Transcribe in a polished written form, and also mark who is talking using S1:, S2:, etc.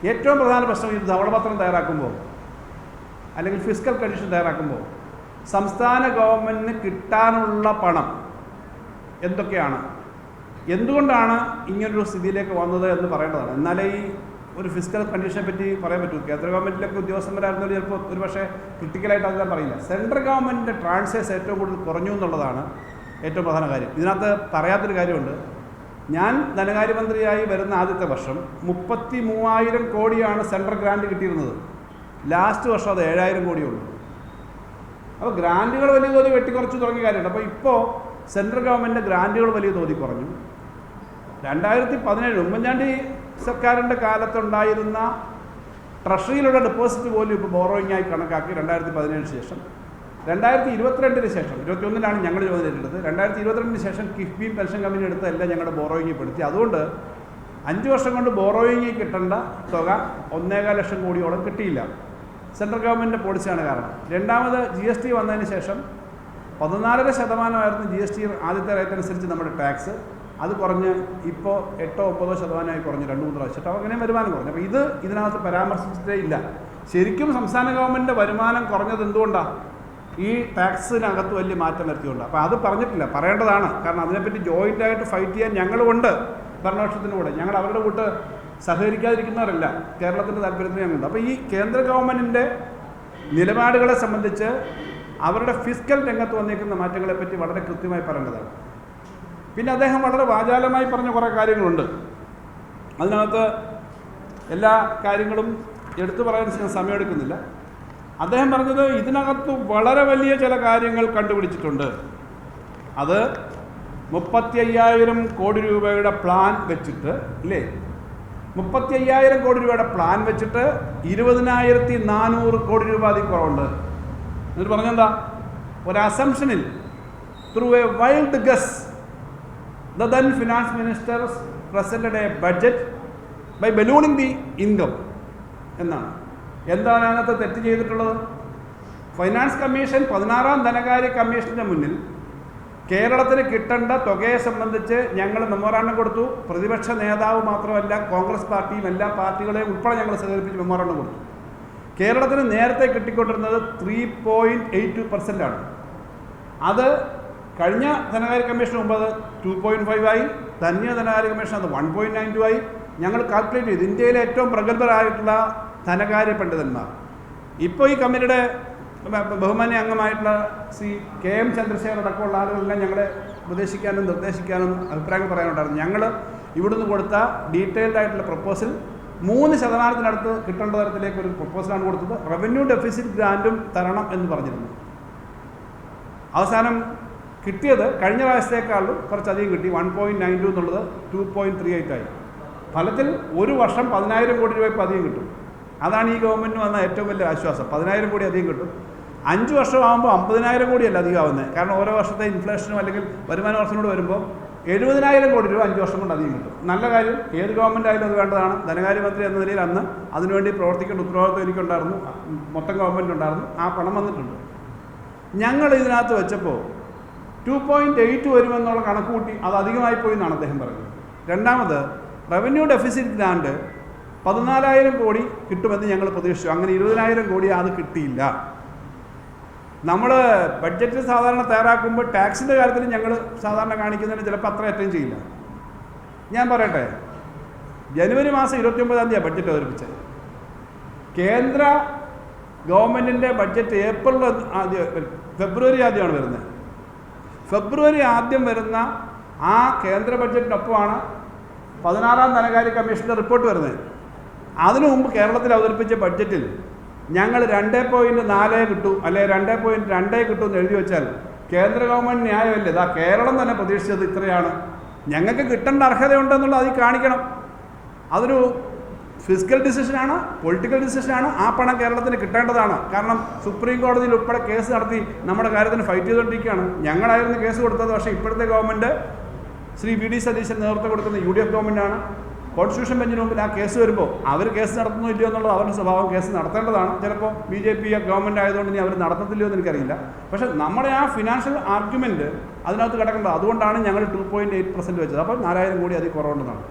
S1: ഏറ്റവും പ്രധാന പ്രശ്നം ഈ ധവളപത്രം തയ്യാറാക്കുമ്പോൾ അല്ലെങ്കിൽ ഫിസ്ക്കൽ കണ്ടീഷൻ തയ്യാറാക്കുമ്പോൾ സംസ്ഥാന ഗവൺമെൻറ്റിന് കിട്ടാനുള്ള പണം എന്തൊക്കെയാണ്, എന്തുകൊണ്ടാണ് ഇങ്ങനൊരു സ്ഥിതിയിലേക്ക് വന്നത് എന്ന് പറയേണ്ടതാണ്. എന്നാലേ ഈ ഒരു ഫിസ്ക്കൽ കണ്ടീഷനെ പറ്റി പറയാൻ പറ്റൂ. കേന്ദ്ര ഗവൺമെൻറ്റിലൊക്കെ ഉദ്യോഗസ്ഥന്മാരായിരുന്നവർ ചിലപ്പോൾ ഒരു പക്ഷേ ക്രിട്ടിക്കലായിട്ട് അത് പറയില്ല. സെൻട്രൽ ഗവൺമെൻറ്റിൻ്റെ ട്രാൻസ്ഫേഴ്സ് ഏറ്റവും കൂടുതൽ കുറഞ്ഞു എന്നുള്ളതാണ് ഏറ്റവും പ്രധാന കാര്യം. ഇതിനകത്ത് പറയാത്തൊരു കാര്യമുണ്ട്. ഞാൻ ധനകാര്യമന്ത്രിയായി വരുന്ന ആദ്യത്തെ വർഷം 33,000 കോടിയാണ് സെൻട്രൽ ഗ്രാൻറ്റ് കിട്ടിയിരുന്നത്. ലാസ്റ്റ് വർഷം അത് 7,000 കോടിയുള്ളൂ. അപ്പോൾ ഗ്രാൻറ്റുകൾ വലിയ തോതിൽ വെട്ടിക്കുറച്ച് തുടങ്ങിയ കാര്യമുണ്ട്. അപ്പോൾ ഇപ്പോൾ സെൻട്രൽ ഗവൺമെൻറ്റിൻ്റെ ഗ്രാൻറ്റുകൾ വലിയ തോതിൽ കുറഞ്ഞു. 2017 ഉമ്മൻചാണ്ടി സർക്കാരിൻ്റെ കാലത്തുണ്ടായിരുന്ന ട്രഷറിയിലുള്ള ഡെപ്പോസിറ്റ് പോലും ഇപ്പോൾ ബോറോയിങ്ങായി കണക്കാക്കി 2017 ശേഷം 2022 ശേഷം 21-ലാണ് ഞങ്ങൾ ചുമതല ഏറ്റെടുത്തത്. 2022 ശേഷം കിഫ്ബിയും പെൻഷൻ കമ്പനി എടുത്തതെല്ലാം ഞങ്ങളുടെ ബോറോയിങ്ങിൽ പെടുത്തി. അതുകൊണ്ട് 5 വർഷം കൊണ്ട് ബോറോയിങ്ങിൽ കിട്ടേണ്ട തുക 1.25 ലക്ഷം കോടിയോളം കിട്ടിയില്ല. സെൻട്രൽ ഗവൺമെൻറ്റിൻ്റെ പോളിസിയാണ് കാരണം. രണ്ടാമത് GST വന്നതിന് ശേഷം 14% GST ആദ്യത്തെ റേറ്റ് അനുസരിച്ച് നമ്മുടെ ടാക്സ്. അത് കുറഞ്ഞ് ഇപ്പോൾ 8-9% കുറഞ്ഞ് 2-3 പ്രാവശ്യം. അപ്പോൾ അങ്ങനെ വരുമാനം കുറഞ്ഞു. അപ്പോൾ ഇതിനകത്ത് പരാമർശിച്ചിട്ടേ ഇല്ല. ശരിക്കും സംസ്ഥാന ഗവൺമെൻറ്റിൻ്റെ വരുമാനം കുറഞ്ഞത് എന്തുകൊണ്ടാണ്? ഈ ടാക്സിനകത്ത് വലിയ മാറ്റം വരുത്തിയുണ്ട്. അപ്പോൾ അത് പറഞ്ഞിട്ടില്ല, പറയേണ്ടതാണ്. കാരണം അതിനെപ്പറ്റി ജോയിൻ്റായിട്ട് ഫൈറ്റ് ചെയ്യാൻ ഞങ്ങളുമുണ്ട് ഭരണപക്ഷത്തിൻ്റെ കൂടെ. ഞങ്ങൾ അവരുടെ കൂട്ട് സഹകരിക്കാതിരിക്കുന്നവരല്ല. കേരളത്തിൻ്റെ താല്പര്യത്തിന് ഞങ്ങളുണ്ട്. അപ്പോൾ ഈ കേന്ദ്ര ഗവൺമെൻറ്റിൻ്റെ നിലപാടുകളെ സംബന്ധിച്ച് അവരുടെ ഫിസ്ക്കൽ രംഗത്ത് വന്നിരിക്കുന്ന മാറ്റങ്ങളെപ്പറ്റി വളരെ കൃത്യമായി പറയേണ്ടതാണ്. പിന്നെ അദ്ദേഹം വളരെ വാചാലമായി പറഞ്ഞ കുറേ കാര്യങ്ങളുണ്ട്. അതിനകത്ത് എല്ലാ കാര്യങ്ങളും എടുത്തു പറയാൻ സമയമെടുക്കുന്നില്ല. അദ്ദേഹം പറഞ്ഞത് ഇതിനകത്ത് വളരെ വലിയ ചില കാര്യങ്ങൾ കണ്ടുപിടിച്ചിട്ടുണ്ട്. അത് 35,000 കോടി രൂപയുടെ പ്ലാൻ വെച്ചിട്ട്, ഇല്ലേ, 35,000 കോടി രൂപയുടെ പ്ലാൻ വെച്ചിട്ട് 20,400 കോടി രൂപ അതിൽ കുറവുണ്ട്. എന്നിട്ട് പറഞ്ഞെന്താ, ഒരു അസംഷനിൽ through a wild guess the then finance minister presented a budget by ballooning the income എന്നാണ്. എന്താണ് അതിനകത്ത് തെറ്റ് ചെയ്തിട്ടുള്ളത്? ഫൈനാൻസ് കമ്മീഷൻ 16ാം ധനകാര്യ കമ്മീഷൻ്റെ മുന്നിൽ കേരളത്തിന് കിട്ടേണ്ട തുകയെ സംബന്ധിച്ച് ഞങ്ങൾ മെമ്മോറാണ്ടം കൊടുത്തു. പ്രതിപക്ഷ നേതാവ് മാത്രമല്ല, കോൺഗ്രസ് പാർട്ടിയും എല്ലാ പാർട്ടികളെയും ഉൾപ്പെടെ ഞങ്ങൾ സഹകരിപ്പിച്ച് മെമ്മോറാണ്ടം കൊടുത്തു. കേരളത്തിന് നേരത്തെ കിട്ടിക്കൊണ്ടിരുന്നത് 3.82% ആണ്. അത് കഴിഞ്ഞ ധനകാര്യ കമ്മീഷന് മുമ്പ് അത് 2.5 ആയി. ധന്യ ധനകാര്യ കമ്മീഷൻ അത് 1.92 ആയി. ഞങ്ങൾ കാൽക്കുലേറ്റ് ചെയ്തു. ഇന്ത്യയിലെ ഏറ്റവും പ്രഗത്ഭരായിട്ടുള്ള ധനകാര്യ പണ്ഡിതന്മാർ, ഇപ്പോൾ ഈ കമ്മിറ്റിയുടെ ബഹുമാന്യ അംഗമായിട്ടുള്ള ശ്രീ KM ചന്ദ്രശേഖർ അടക്കമുള്ള ആളുകളെല്ലാം ഞങ്ങളെ ഉപദേശിക്കാനും നിർദ്ദേശിക്കാനും അഭിപ്രായങ്ങൾ പറയാനുണ്ടായിരുന്നു. ഞങ്ങൾ ഇവിടുന്ന് കൊടുത്ത ഡീറ്റെയിൽഡ് ആയിട്ടുള്ള പ്രപ്പോസൽ 3% കിട്ടേണ്ട തരത്തിലേക്ക് ഒരു പ്രപ്പോസലാണ് കൊടുത്തത്. റവന്യൂ ഡെഫിസിറ്റ് ഗ്രാൻറ്റും തരണം എന്ന് പറഞ്ഞിരുന്നു. അവസാനം കിട്ടിയത് കഴിഞ്ഞ പ്രാവശ്യത്തേക്കാളും കുറച്ചധികം കിട്ടി. 1.92 എന്നുള്ളത് 2.38 ആയി. ഫലത്തിൽ ഒരു വർഷം 10,000 കോടി രൂപ ഇപ്പോൾ അധികം കിട്ടും. അതാണ് ഈ ഗവൺമെൻറ്റിന് വന്ന ഏറ്റവും വലിയ ആശ്വാസം. 10,000 കോടി അധികം കിട്ടും. 5 വർഷമാകുമ്പോൾ 50,000 കോടിയല്ല അധികം ആവുന്നത്. കാരണം ഓരോ വർഷത്തെ ഇൻഫ്ലേഷനും അല്ലെങ്കിൽ വരുമാന വർഷനോട് വരുമ്പോൾ 70,000 കോടി രൂപ 5 വർഷം കൊണ്ട് അധികം കിട്ടും. നല്ല കാര്യം. ഏത് ഗവൺമെൻറ് ആയാലും അത് വേണ്ടതാണ്. ധനകാര്യമന്ത്രി എന്ന നിലയിൽ അന്ന് അതിനുവേണ്ടി പ്രവർത്തിക്കേണ്ട ഉത്തരവാദിത്വം എനിക്കുണ്ടായിരുന്നു, മൊത്തം ഗവൺമെൻറ് ഉണ്ടായിരുന്നു. ആ പണം വന്നിട്ടുണ്ട്. ഞങ്ങൾ ഇതിനകത്ത് വെച്ചപ്പോൾ 2.8 വരുമെന്നുള്ള കണക്ക് കൂട്ടി അത് അധികമായി പോയി എന്നാണ് അദ്ദേഹം പറഞ്ഞത്. രണ്ടാമത്, റവന്യൂ ഡെഫിസിറ്റ് ഗ്രാൻഡ് 14,000 കോടി കിട്ടുമെന്ന് ഞങ്ങൾ പ്രതീക്ഷിച്ചു. അങ്ങനെ 20,000 കോടി അത് കിട്ടിയില്ല. നമ്മൾ ബഡ്ജറ്റ് സാധാരണ തയ്യാറാക്കുമ്പോൾ ടാക്സിൻ്റെ കാര്യത്തിൽ ഞങ്ങൾ സാധാരണ കാണിക്കുന്നതിന് ചിലപ്പോൾ അത്ര അറ്റൻഡ് ചെയ്യില്ല. ഞാൻ പറയട്ടെ, ജനുവരി മാസം 29-ാം തീയതി ബഡ്ജറ്റ് അവതരിപ്പിച്ചത്. കേന്ദ്ര ഗവൺമെൻറ്റിൻ്റെ ബഡ്ജറ്റ് ഫെബ്രുവരി ആദ്യമാണ് വരുന്നത്. ഫെബ്രുവരി ആദ്യം വരുന്ന ആ കേന്ദ്ര ബഡ്ജറ്റിനൊപ്പമാണ് 16ാം ധനകാര്യ കമ്മീഷൻ്റെ റിപ്പോർട്ട് വരുന്നത്. അതിനു മുമ്പ് കേരളത്തിൽ അവതരിപ്പിച്ച ബഡ്ജറ്റിൽ ഞങ്ങൾ 2.4 കിട്ടൂ അല്ലെ 2.2 കിട്ടും എന്ന് എഴുതി വെച്ചാൽ കേന്ദ്ര ഗവൺമെൻറ് ന്യായമല്ലേ? ഇതാ കേരളം തന്നെ പ്രതീക്ഷിച്ചത് ഇത്രയാണ്. ഞങ്ങൾക്ക് കിട്ടേണ്ട അർഹതയുണ്ടെന്നുള്ളത് അതിൽ കാണിക്കണം. അതൊരു ഫിസിക്കൽ ഡിസിഷനാണ്, പൊളിറ്റിക്കൽ ഡിസിഷനാണ്. ആ പണം കേരളത്തിന് കിട്ടേണ്ടതാണ്. കാരണം സുപ്രീം കോടതിയിൽ ഉൾപ്പെടെ കേസ് നടത്തി നമ്മുടെ കാര്യത്തിന് ഫൈറ്റ് ചെയ്തുകൊണ്ടിരിക്കുകയാണ്. ഞങ്ങളായിരുന്നു കേസ് കൊടുത്തത്. പക്ഷേ ഇപ്പോഴത്തെ ഗവൺമെൻറ് ശ്രീ VD സതീശൻ നേതൃത്വം കൊടുക്കുന്ന UDF ഗവൺമെൻറ്റാണ്. കോൺസ്റ്റിറ്റ്യൂഷൻ ബെഞ്ചിന് മുമ്പിൽ ആ കേസ് വരുമ്പോൾ അവർ കേസ് നടത്തുന്നോ ഇല്ലയോ എന്നുള്ളത് അവരുടെ സ്വഭാവം. കേസ് നടത്തേണ്ടതാണ്. ചിലപ്പോൾ BJP ഗവൺമെൻറ് ആയതുകൊണ്ട് ഇനി അവർ നടത്തത്തില്ലയോ എന്ന് എനിക്കറിയില്ല. പക്ഷേ നമ്മുടെ ആ ഫിനാൻഷ്യൽ ആർഗ്യുമെൻറ്റ് അതിനകത്ത് കിടക്കേണ്ടത്. അതുകൊണ്ടാണ് ഞങ്ങൾ 2.8% വെച്ചത്. അപ്പോൾ 4,000 കോടി അതിൽ കുറവുണ്ടെന്നാണ്.